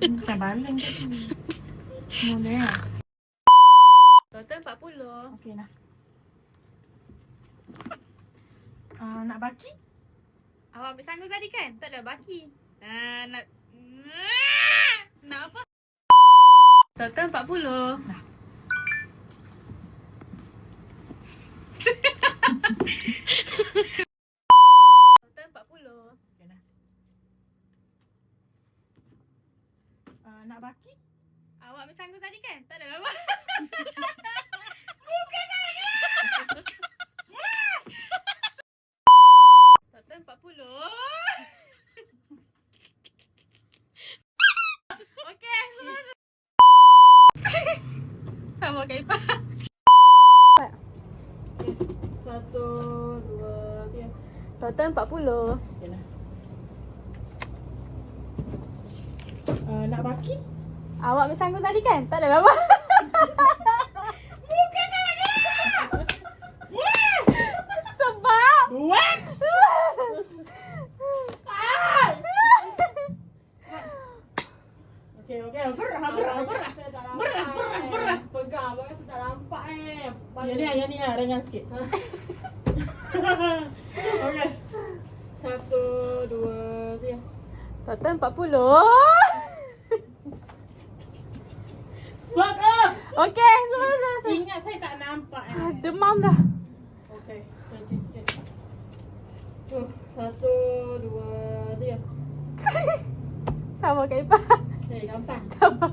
Tak baling tadi. Boleh lah. Total 40. Okey lah. Nak baki? Awak ambil sanggup tadi kan? Tak ada baki. Nak apa? Total 40. Total 40. Okey lah. Nak baki? Awak ambil sanggup tadi kan? Tak ada apa. Bukan lagi. Total 40. Okey, semua. Sama kayak Ipah. 1, 2, 3. Total 40. Okey lah. Nak baki? Awak ambil sanggup tadi kan? Tak ada apa. Bukan lagi. Sebab 2. Okey, berah. Pegang abang rasa tak nampak Yang ni lah, ringan sikit. Okey. 1, 2, 3. Total 40. Fuck off! Okey, semua. Ingat saya tak nampak Demam dah. Okey. 1, 2, 3. Sama kayak Ipah. Gampang. Sama.